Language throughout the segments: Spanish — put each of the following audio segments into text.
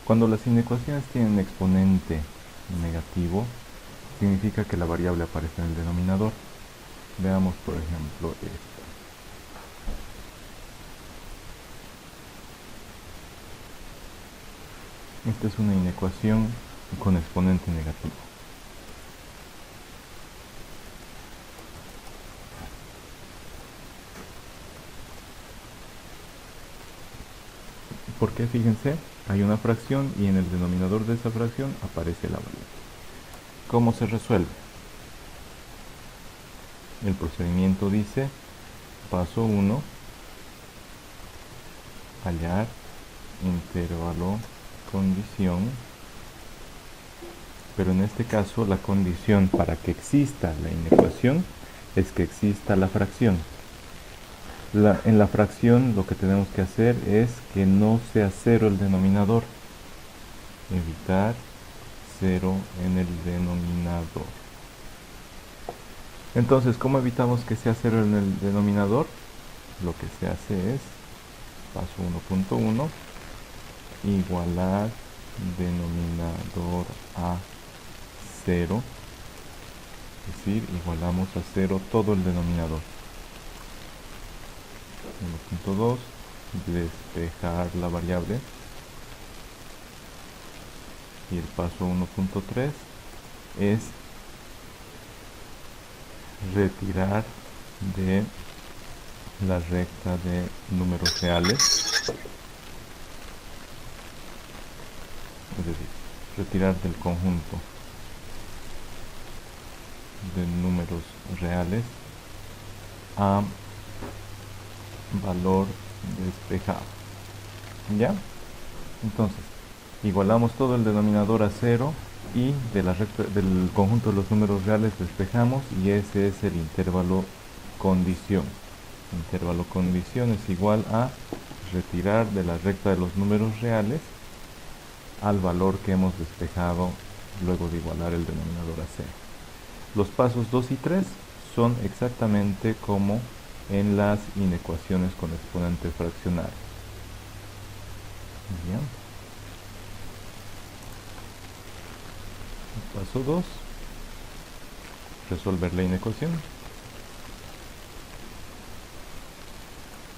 Cuando las inecuaciones tienen exponente negativo, significa que la variable aparece en el denominador. Veamos, por ejemplo, esta. Esta es una inecuación con exponente negativo. Porque fíjense, hay una fracción y en el denominador de esa fracción aparece la variable. ¿Cómo se resuelve? El procedimiento dice, paso 1, hallar intervalo condición, pero en este caso la condición para que exista la inecuación es que exista la fracción. En la fracción lo que tenemos que hacer es que no sea cero el denominador, evitar cero en el denominador. Entonces, ¿cómo evitamos que sea cero en el denominador? Lo que se hace es, paso 1.1, igualar denominador a 0, es decir, igualamos a 0 todo el denominador. 1.2, despejar la variable, y el paso 1.3 es retirar de la recta de números reales, es decir, retirar del conjunto de números reales a valor despejado. ¿Ya? Entonces, igualamos todo el denominador a 0 y de la recta, del conjunto de los números reales despejamos, y ese es el intervalo condición. Intervalo condición es igual a retirar de la recta de los números reales al valor que hemos despejado luego de igualar el denominador a 0. Los pasos 2 y 3 son exactamente como en las inecuaciones con exponente fraccionario. Bien. Paso 2, resolver la inecuación.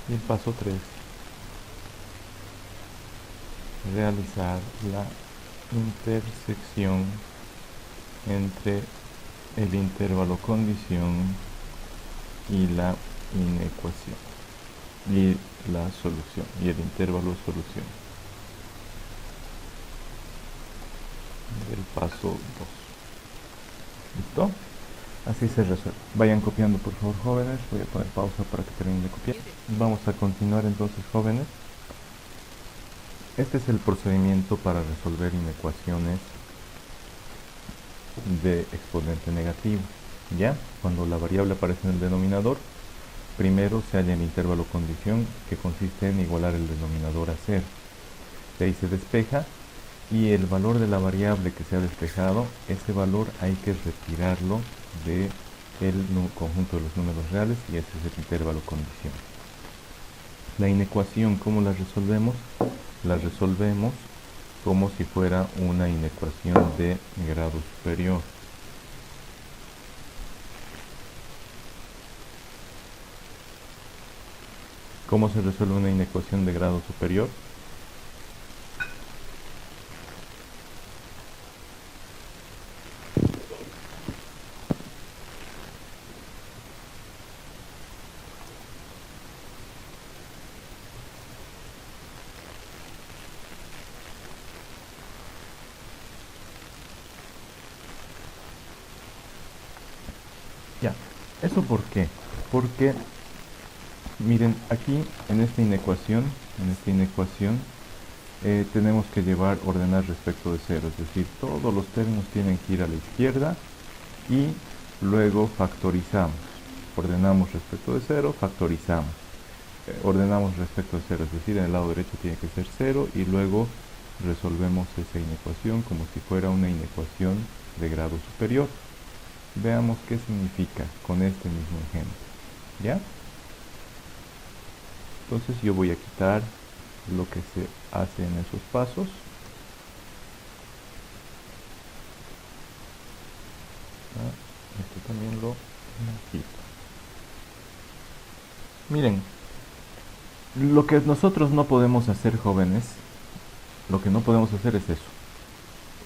Y el paso 3, realizar la intersección entre el intervalo condición y la inecuación y la solución, y el intervalo solución del paso 2. ¿Listo? Así se resuelve. Vayan copiando, por favor, jóvenes. Voy a poner pausa para que terminen de copiar. Vamos a continuar entonces, jóvenes. Este es el procedimiento para resolver inecuaciones de exponente negativo. ¿Ya? Cuando la variable aparece en el denominador, primero se halla el intervalo condición, que consiste en igualar el denominador a 0. De ahí se despeja, y el valor de la variable que se ha despejado, ese valor hay que retirarlo del conjunto de los números reales, y ese es el intervalo condición. La inecuación, ¿cómo la resolvemos? La resolvemos como si fuera una inecuación de grado superior. ¿Cómo se resuelve una inecuación de grado superior? Ya, ¿eso por qué? Porque, miren, aquí en esta inecuación, tenemos que ordenar respecto de 0, es decir, todos los términos tienen que ir a la izquierda, y luego factorizamos. Ordenamos respecto de 0, factorizamos. Ordenamos respecto de 0, es decir, en el lado derecho tiene que ser 0, y luego resolvemos esa inecuación como si fuera una inecuación de grado superior. Veamos qué significa con este mismo ejemplo. ¿Ya? Entonces yo voy a quitar lo que se hace en esos pasos, también lo quito. Miren, lo que nosotros no podemos hacer, jóvenes, lo que no podemos hacer es eso.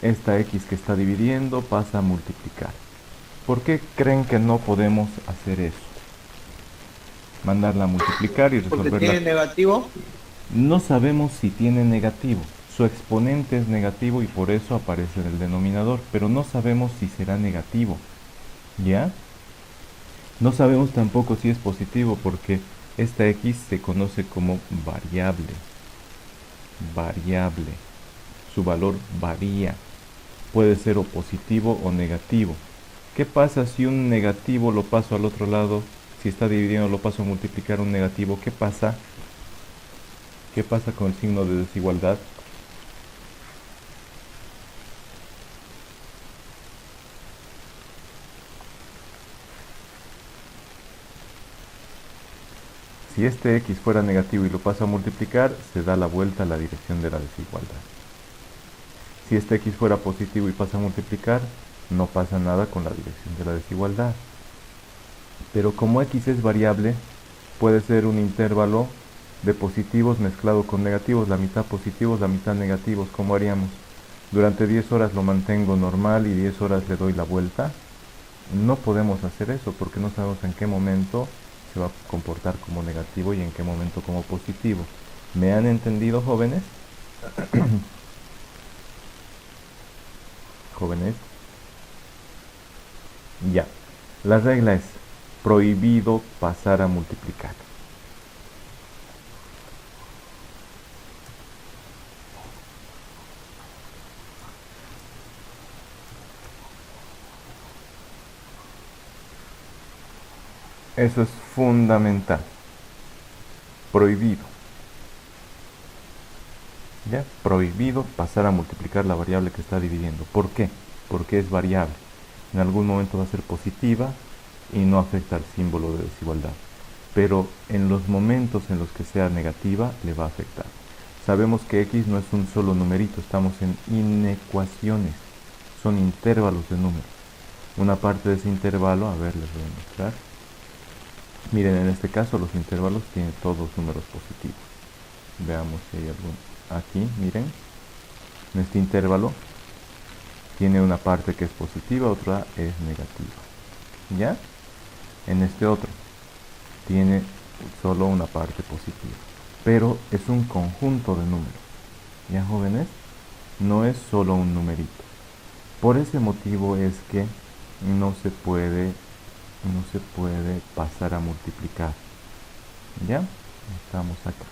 Esta x que está dividiendo pasa a multiplicar. ¿Por qué creen que no podemos hacer eso? Mandarla a multiplicar y Porque resolverla. tiene negativo. No sabemos si tiene negativo. Su exponente es negativo y por eso aparece en el denominador, pero no sabemos si será negativo. ¿Ya? No sabemos tampoco si es positivo porque esta x se conoce como variable. Variable. Su valor varía. Puede ser o positivo o negativo. ¿Qué pasa si un negativo lo paso al otro lado? Si está dividiendo lo paso a multiplicar un negativo. ¿Qué pasa? ¿Qué pasa con el signo de desigualdad? Si este x fuera negativo y lo paso a multiplicar, se da la vuelta a la dirección de la desigualdad. Si este x fuera positivo y pasa a multiplicar, no pasa nada con la dirección de la desigualdad. Pero como x es variable, puede ser un intervalo de positivos mezclado con negativos, la mitad positivos, la mitad negativos. ¿Cómo haríamos? Durante 10 horas lo mantengo normal y 10 horas le doy la vuelta. No podemos hacer eso porque no sabemos en qué momento se va a comportar como negativo y en qué momento como positivo. ¿Me han entendido, jóvenes? Jóvenes. Ya. La regla es prohibido pasar a multiplicar. Eso es fundamental. Prohibido. ¿Ya? Prohibido pasar a multiplicar la variable que está dividiendo. ¿Por qué? Porque es variable. En algún momento va a ser positiva y no afecta al símbolo de desigualdad. Pero en los momentos en los que sea negativa, le va a afectar. Sabemos que x no es un solo numerito, estamos en inecuaciones. Son intervalos de números. Una parte de ese intervalo, a ver, les voy a mostrar. Miren, en este caso los intervalos tienen todos números positivos. Veamos si hay algún. Aquí, miren, en este intervalo tiene una parte que es positiva, otra es negativa. ¿Ya? En este otro tiene solo una parte positiva. Pero es un conjunto de números. ¿Ya, jóvenes? No es solo un numerito. Por ese motivo es que no se puede pasar a multiplicar. ¿Ya? Estamos acá.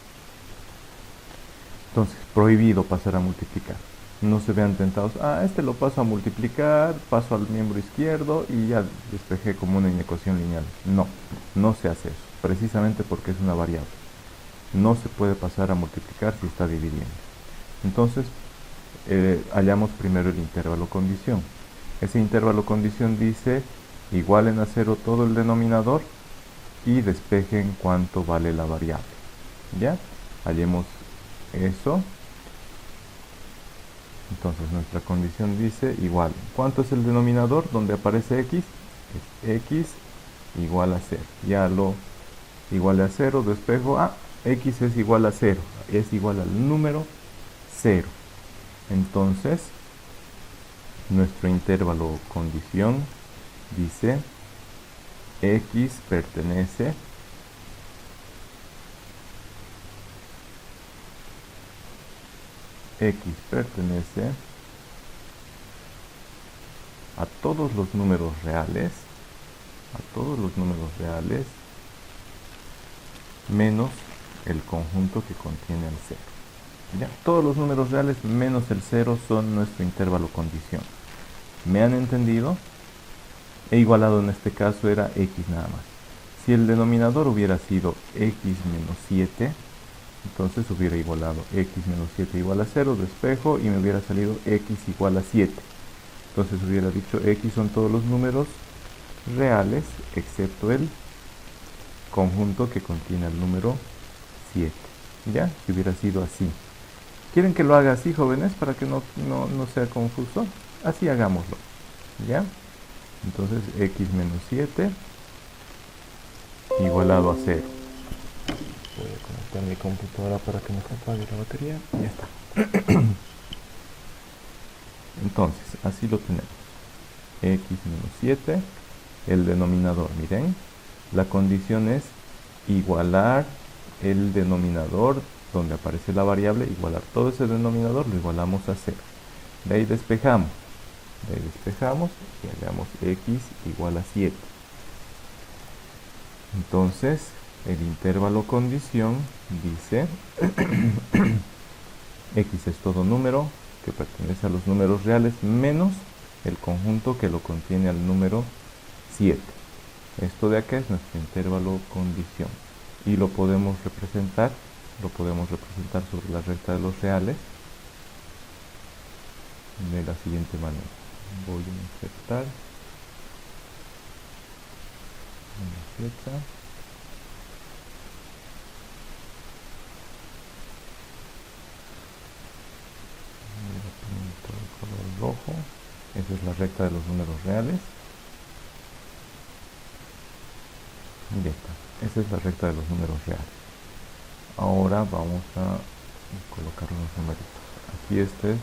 Entonces, prohibido pasar a multiplicar. No se vean tentados, este lo paso a multiplicar, paso al miembro izquierdo y ya despejé como una inecuación lineal. No, no se hace eso, precisamente porque es una variable. No se puede pasar a multiplicar si está dividiendo. Entonces, hallamos primero el intervalo condición. Ese intervalo condición dice, igualen a cero todo el denominador y despejen cuánto vale la variable. ¿Ya? Hallemos eso. Entonces nuestra condición dice igual. ¿Cuánto es el denominador donde aparece x? Es x igual a 0. Ya lo iguale a 0, despejo. X es igual a 0. Es igual al número 0. Entonces, nuestro intervalo condición dice x pertenece a todos los números reales, menos el conjunto que contiene el 0. ¿Ya? Todos los números reales menos el 0 son nuestro intervalo condición. ¿Me han entendido? E igualado en este caso era x nada más. Si el denominador hubiera sido x menos 7, entonces hubiera igualado x menos 7 igual a 0, despejo, y me hubiera salido x igual a 7. Entonces hubiera dicho x son todos los números reales, excepto el conjunto que contiene el número 7. ¿Ya? Si hubiera sido así. ¿Quieren que lo haga así, jóvenes, para que no sea confuso? Así hagámoslo. ¿Ya? Entonces x menos 7 igualado a 0. Voy a conectar mi computadora para que no se apague la batería. Y ya está. Entonces, así lo tenemos. X menos 7, el denominador, miren. La condición es igualar el denominador donde aparece la variable, igualar todo ese denominador, lo igualamos a 0. De ahí despejamos. Y hallamos x igual a 7. Entonces, el intervalo condición dice x es todo número que pertenece a los números reales menos el conjunto que lo contiene al número 7. Esto de acá es nuestro intervalo condición. Y lo podemos representar sobre la recta de los reales de la siguiente manera. Voy a insertar una flecha. Voy a pintar el color rojo. Esa es la recta de los números reales. Y ya está. Esa es la recta de los números reales. Ahora vamos a colocar unos numeritos. Aquí este es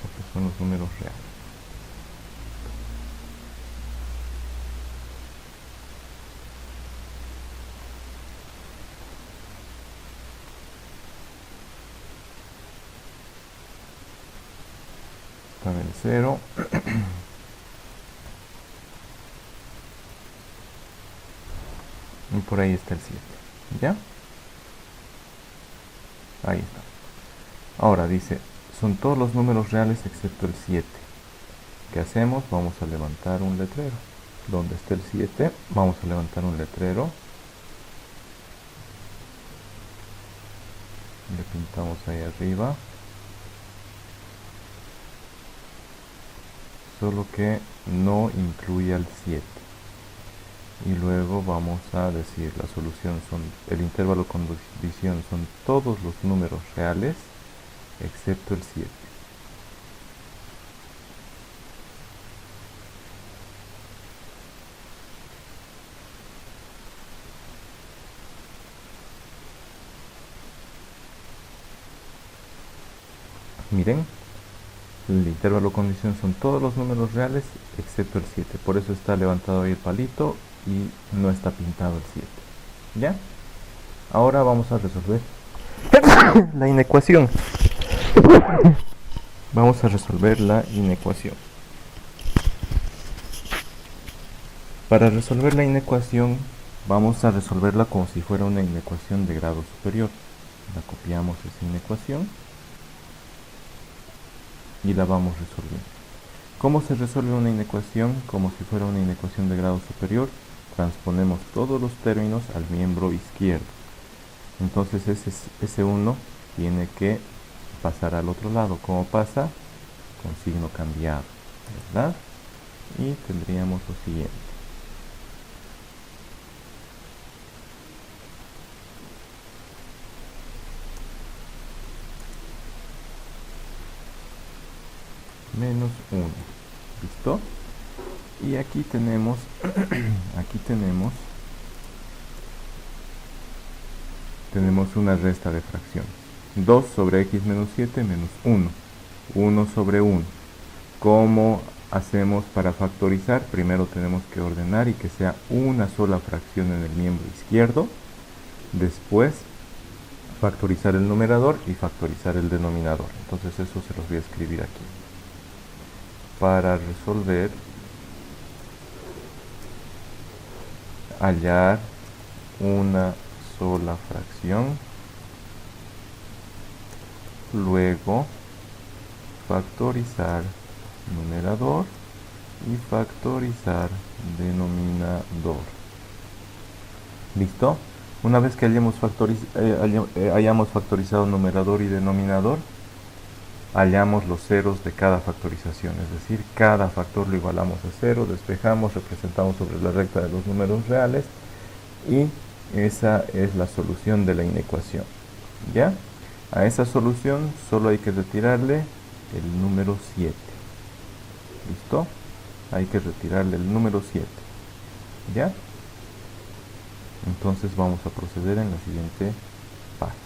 porque son los números reales. Está el 0. Y por ahí está el 7. ¿Ya? Ahí está. Ahora dice, son todos los números reales excepto el 7. ¿Qué hacemos? Vamos a levantar un letrero. Donde está el 7, vamos a levantar un letrero. Le pintamos ahí arriba. Solo que no incluya el 7. Y luego vamos a decir, la solución son, el intervalo condición son todos los números reales excepto el 7. Miren, el intervalo condición son todos los números reales excepto el 7. Por eso está levantado ahí el palito y no está pintado el 7. ¿Ya? Ahora vamos a resolver la inecuación. Vamos a resolver la inecuación. Para resolver la inecuación, vamos a resolverla como si fuera una inecuación de grado superior. La copiamos esa inecuación y la vamos resolviendo. ¿Cómo se resuelve una inecuación como si fuera una inecuación de grado superior? Transponemos todos los términos al miembro izquierdo. Entonces ese 1 tiene que pasar al otro lado. ¿Cómo pasa? Con signo cambiado, ¿verdad? Y tendríamos lo siguiente. Menos 1. ¿Listo? Y aquí tenemos tenemos una resta de fracciones. 2 sobre x menos 7 menos 1. 1 sobre 1. ¿Cómo hacemos para factorizar? Primero tenemos que ordenar y que sea una sola fracción en el miembro izquierdo. Después factorizar el numerador y factorizar el denominador. Entonces eso se los voy a escribir aquí. Para resolver, hallar una sola fracción, luego factorizar numerador y factorizar denominador. ¿Listo? Una vez que hayamos factorizado numerador y denominador, hallamos los ceros de cada factorización, es decir, cada factor lo igualamos a 0, despejamos, representamos sobre la recta de los números reales y esa es la solución de la inecuación. ¿Ya? A esa solución solo hay que retirarle el número 7. ¿Listo? Hay que retirarle el número 7. ¿Ya? Entonces vamos a proceder en la siguiente página.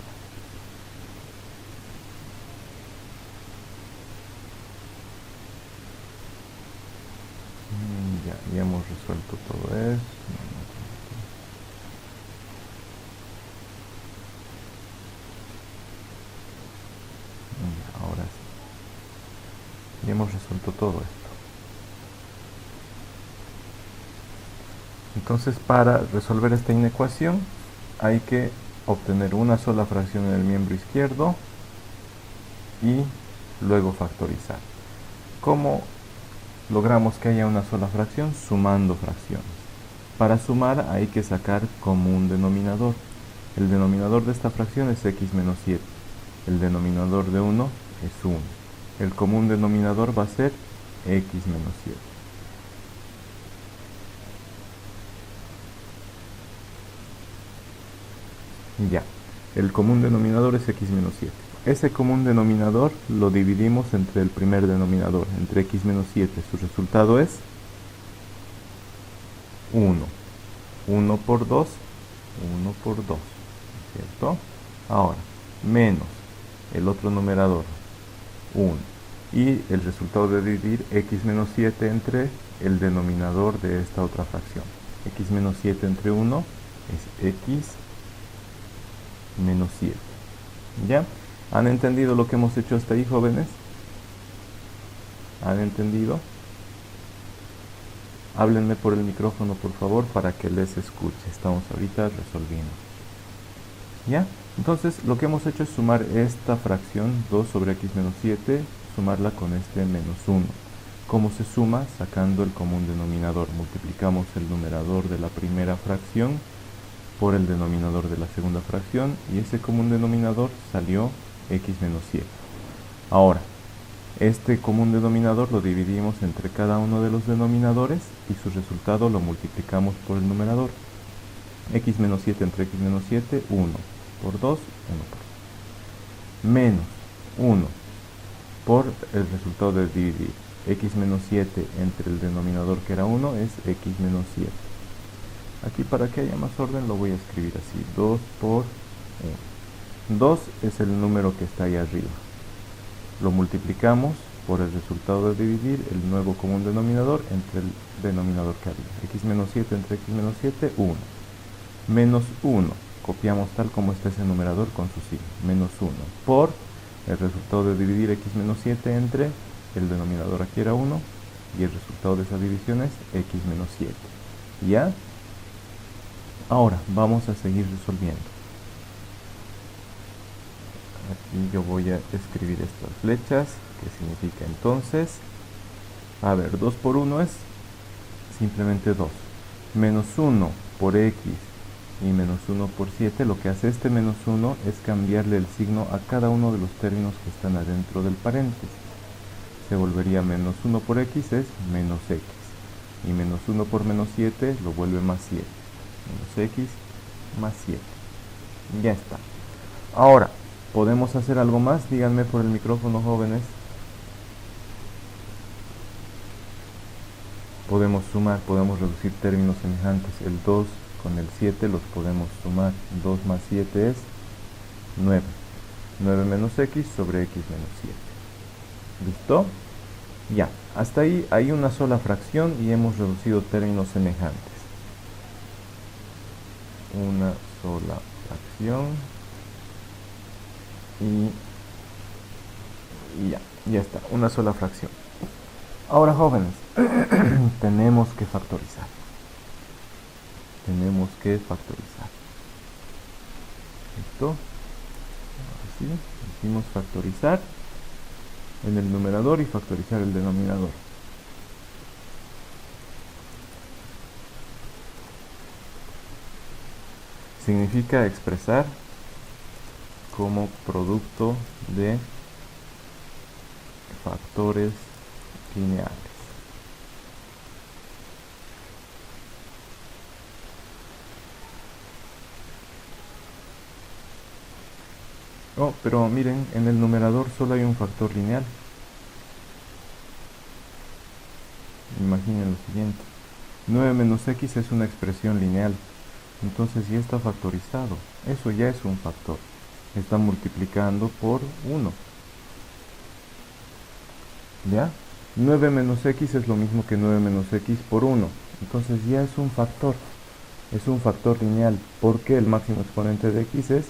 Ya hemos resuelto todo eso. Ahora sí. Ya hemos resuelto todo esto. Entonces, para resolver esta inecuación hay que obtener una sola fracción en el miembro izquierdo y luego factorizar. ¿Cómo logramos que haya una sola fracción? Sumando fracciones. Para sumar hay que sacar común denominador. El denominador de esta fracción es x menos 7. El denominador de 1 es 1. El común denominador va a ser x menos 7. Ya, el común denominador es x menos 7. Ese común denominador lo dividimos entre el primer denominador, entre x menos 7. Su resultado es 1. 1 por 2, 1 por 2, ¿cierto? Ahora, menos el otro numerador, 1. Y el resultado de dividir x menos 7 entre el denominador de esta otra fracción. X menos 7 entre 1 es x menos 7. ¿Ya? ¿Han entendido lo que hemos hecho hasta ahí, jóvenes? ¿Han entendido? Háblenme por el micrófono, por favor, para que les escuche. Estamos ahorita resolviendo. ¿Ya? Entonces, lo que hemos hecho es sumar esta fracción 2 sobre x menos 7, sumarla con este menos 1. ¿Cómo se suma? Sacando el común denominador. Multiplicamos el numerador de la primera fracción por el denominador de la segunda fracción y ese común denominador salió x menos 7. Ahora, este común denominador lo dividimos entre cada uno de los denominadores y su resultado lo multiplicamos por el numerador. X menos 7 entre x menos 7, 1 por 2, 1 por 2. Menos 1 por el resultado de dividir. X menos 7 entre el denominador que era 1 es x menos 7. Aquí, para que haya más orden, lo voy a escribir así, 2 por 1. 2 es el número que está ahí arriba. Lo multiplicamos por el resultado de dividir el nuevo común denominador entre el denominador que había. X menos 7 entre x menos 7, 1. Menos 1. Copiamos tal como está ese numerador con su signo. Menos 1 por el resultado de dividir x menos 7 entre el denominador aquí era 1 y el resultado de esa división es x menos 7. ¿Ya? Ahora vamos a seguir resolviendo. Aquí yo voy a escribir estas flechas, que significa entonces, a ver, 2 por 1 es simplemente 2. Menos 1 por x y menos 1 por 7, lo que hace este menos 1 es cambiarle el signo a cada uno de los términos que están adentro del paréntesis. Se volvería menos 1 por x es menos x. Y menos 1 por menos 7 lo vuelve más 7. Menos x más 7. Ya está. Ahora, ¿podemos hacer algo más? Díganme por el micrófono, jóvenes. Podemos sumar, podemos reducir términos semejantes. El 2 con el 7 los podemos sumar. 2 más 7 es 9. 9 menos x sobre x menos 7. ¿Listo? Ya, hasta ahí hay una sola fracción y hemos reducido términos semejantes. Una sola fracción y ya está, una sola fracción. Ahora, jóvenes, tenemos que factorizar. ¿Listo? Ahora sí, decimos factorizar en el numerador y factorizar el denominador. Significa expresar como producto de factores lineales. Oh, pero miren, en el numerador solo hay un factor lineal. Imaginen lo siguiente. 9 menos x es una expresión lineal. Entonces ya está factorizado. Eso ya es un factor. Está multiplicando por 1. ¿Ya? 9 menos x es lo mismo que 9 menos x por 1. Entonces ya es un factor. Es un factor lineal. Porque el máximo exponente de x es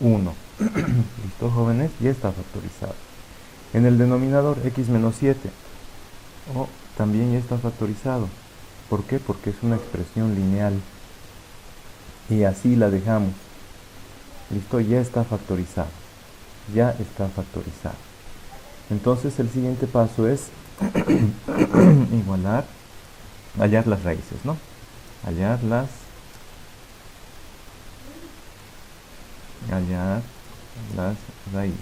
1. ¿Listo, jóvenes? Ya está factorizado. En el denominador x menos 7. Oh, también ya está factorizado. ¿Por qué? Porque es una expresión lineal. Y así la dejamos. Listo, ya está factorizado. Ya está factorizado. Entonces el siguiente paso es igualar, hallar las raíces, ¿no? Hallar las raíces.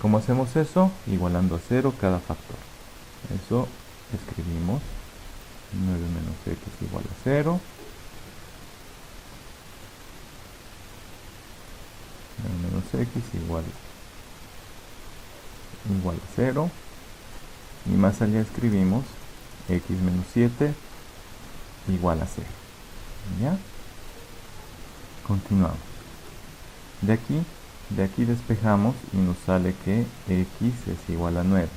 ¿Cómo hacemos eso? Igualando a 0 cada factor. Eso escribimos 9 menos x igual a 0. 9 menos x igual a 0. Y más allá escribimos x menos 7 igual a 0. ¿Ya? Continuamos. De aquí despejamos y nos sale que x es igual a 9.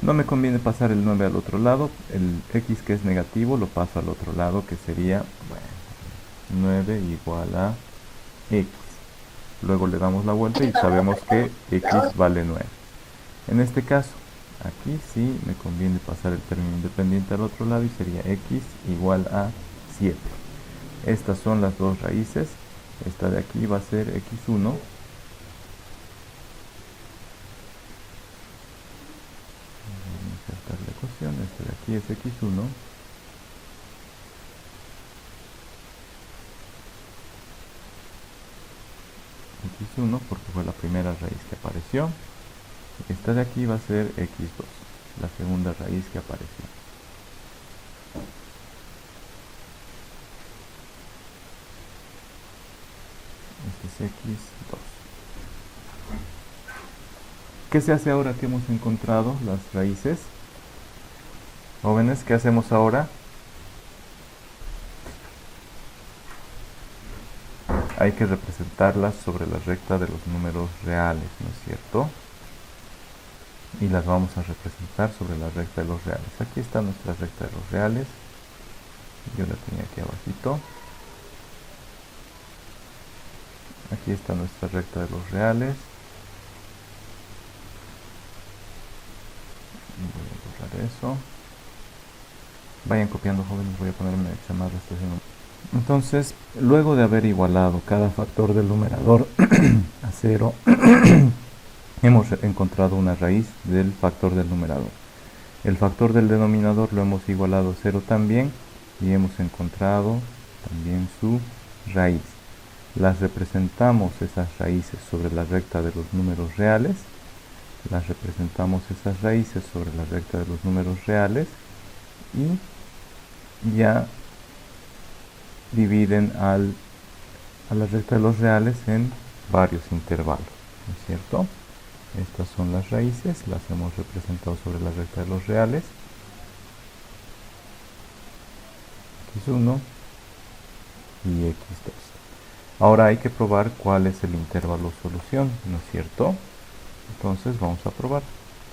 No me conviene pasar el 9 al otro lado. El x que es negativo lo paso al otro lado, que sería, bueno, 9 igual a x. Luego le damos la vuelta y sabemos que x vale 9. En este caso, aquí sí me conviene pasar el término independiente al otro lado y sería x igual a 7. Estas son las dos raíces. Esta de aquí va a ser x1. Insertar la ecuación. Esta de aquí es x1. x1 porque fue la primera raíz que apareció. Esta de aquí va a ser x2, la segunda raíz que apareció. Este es x2. ¿Qué se hace ahora que hemos encontrado las raíces? Jóvenes, ¿qué hacemos ahora? Hay que representarlas sobre la recta de los números reales, ¿no es cierto? Y las vamos a representar sobre la recta de los reales. Aquí está nuestra recta de los reales. Yo la tenía aquí abajito. Aquí está nuestra recta de los reales. Voy a borrar eso. Vayan copiando, jóvenes, voy a ponerme chamarra estación. Entonces, luego de haber igualado cada factor del numerador a 0, hemos encontrado una raíz del factor del numerador. El factor del denominador lo hemos igualado a 0 también y hemos encontrado también su raíz. Las representamos esas raíces sobre la recta de los números reales. Las representamos esas raíces sobre la recta de los números reales y ya dividen a la recta de los reales en varios intervalos, ¿no es cierto? Estas son las raíces, las hemos representado sobre la recta de los reales. x1 y x2. Ahora hay que probar cuál es el intervalo solución, ¿no es cierto? Entonces vamos a probar,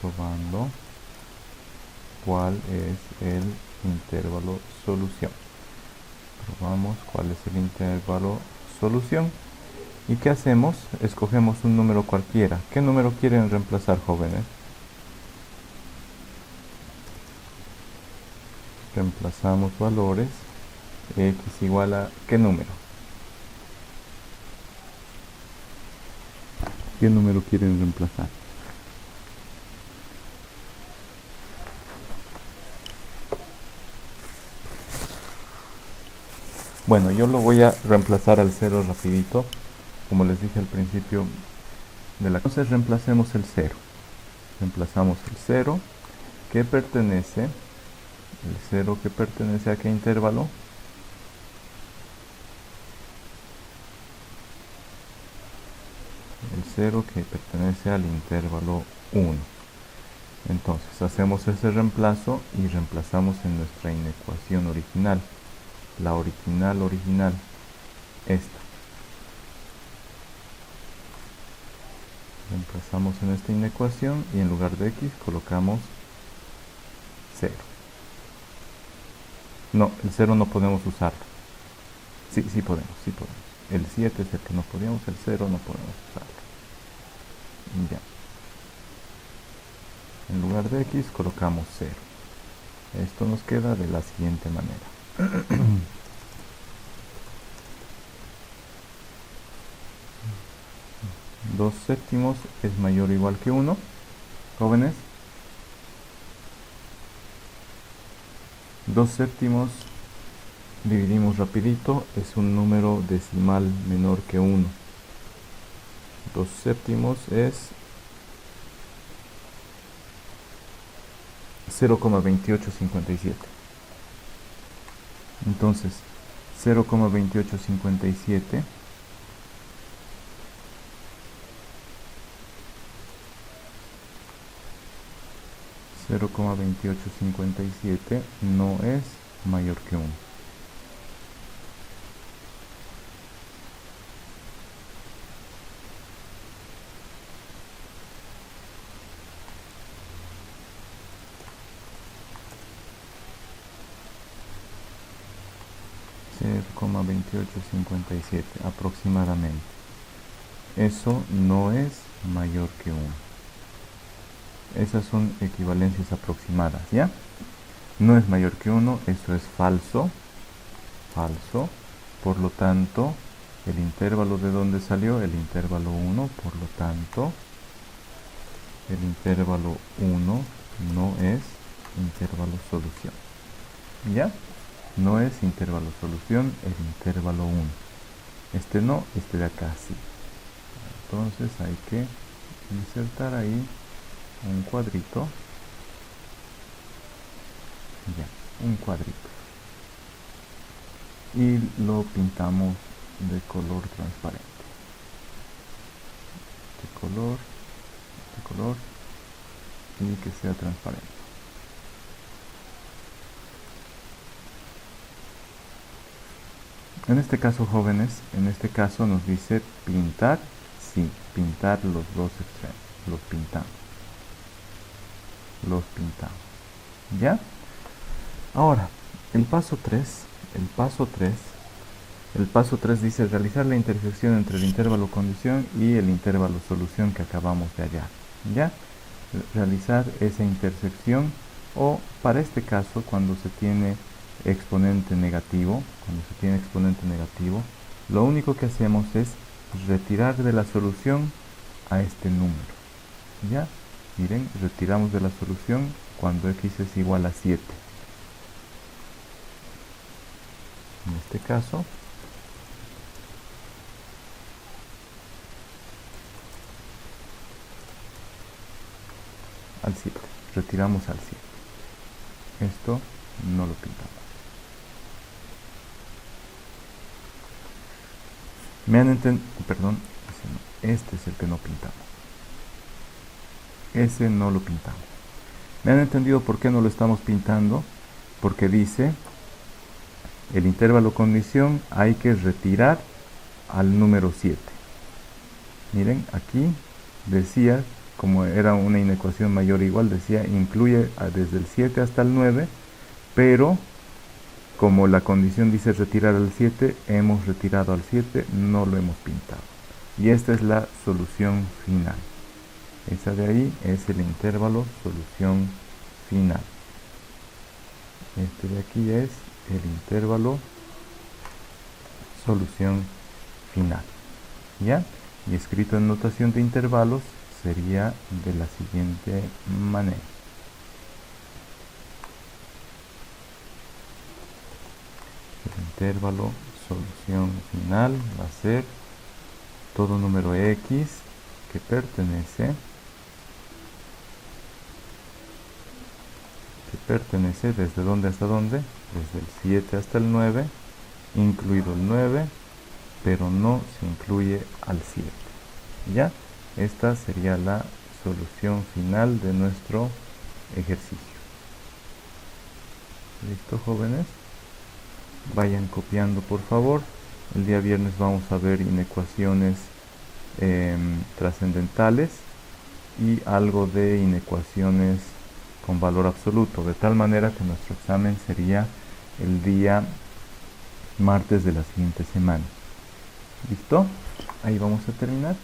probando cuál es el intervalo solución. Probamos cuál es el intervalo solución. ¿Y qué hacemos? Escogemos un número cualquiera. ¿Qué número quieren reemplazar, jóvenes? Reemplazamos valores. X igual a ¿qué número? ¿Qué número quieren reemplazar? Bueno, yo lo voy a reemplazar al 0 rapidito, como les dije al principio de la... Entonces reemplacemos el 0. Reemplazamos el 0 que pertenece, ¿a qué intervalo? 0 que pertenece al intervalo 1. Entonces hacemos ese reemplazo y reemplazamos en nuestra inecuación original, la original, esta. Reemplazamos en esta inecuación y en lugar de x colocamos 0. No, el 0 no podemos usarlo. Sí podemos. El 7 es el que no podíamos, el 0 no podemos usarlo. Ya. En lugar de x colocamos 0. Esto nos queda de la siguiente manera. 2/7 es mayor o igual que 1. Jóvenes. 2/7 dividimos rapidito, es un número decimal menor que 1. 2/7 es 0,2857. Entonces 0,2857 0,2857 no es mayor que 1. .2857 aproximadamente. Eso no es mayor que 1. Esas son equivalencias aproximadas, ¿ya? No es mayor que 1, esto es falso. Por lo tanto, el intervalo de donde salió, el intervalo 1, por lo tanto, el intervalo 1 no es intervalo solución, ¿ya? No es intervalo solución, el intervalo 1. Este no, este de acá sí. Entonces hay que insertar ahí un cuadrito. Ya, un cuadrito. Y lo pintamos de color transparente. De color y que sea transparente. En este caso, jóvenes, en este caso nos dice pintar, sí, pintar los dos extremos, los pintamos, ¿ya? Ahora, el paso 3 dice realizar la intersección entre el intervalo condición y el intervalo solución que acabamos de hallar, ¿ya? Realizar esa intersección, o para este caso, cuando se tiene exponente negativo, lo único que hacemos es retirar de la solución a este número, ¿ya? Miren, retiramos de la solución cuando x es igual a 7. En este caso, al 7, retiramos al 7. Esto no lo pintamos. Me han entendido, perdón, este es el que no pintamos. Ese no lo pintamos. ¿Me han entendido por qué no lo estamos pintando? Porque dice, el intervalo condición hay que retirar al número 7. Miren, aquí decía, como era una inecuación mayor o igual, decía incluye desde el 7 hasta el 9, pero como la condición dice retirar al 7, hemos retirado al 7, no lo hemos pintado. Y esta es la solución final. Esa de ahí es el intervalo solución final. Este de aquí es el intervalo solución final. ¿Ya? Y escrito en notación de intervalos sería de la siguiente manera. El intervalo solución final va a ser todo número x que pertenece desde dónde hasta dónde, desde el 7 hasta el 9, incluido el 9, pero no se incluye al 7, ¿ya? Esta sería la solución final de nuestro ejercicio. ¿Listo, jóvenes? Vayan copiando, por favor. El día viernes vamos a ver inecuaciones trascendentales y algo de inecuaciones con valor absoluto, de tal manera que nuestro examen sería el día martes de la siguiente semana. ¿Listo? Ahí vamos a terminar.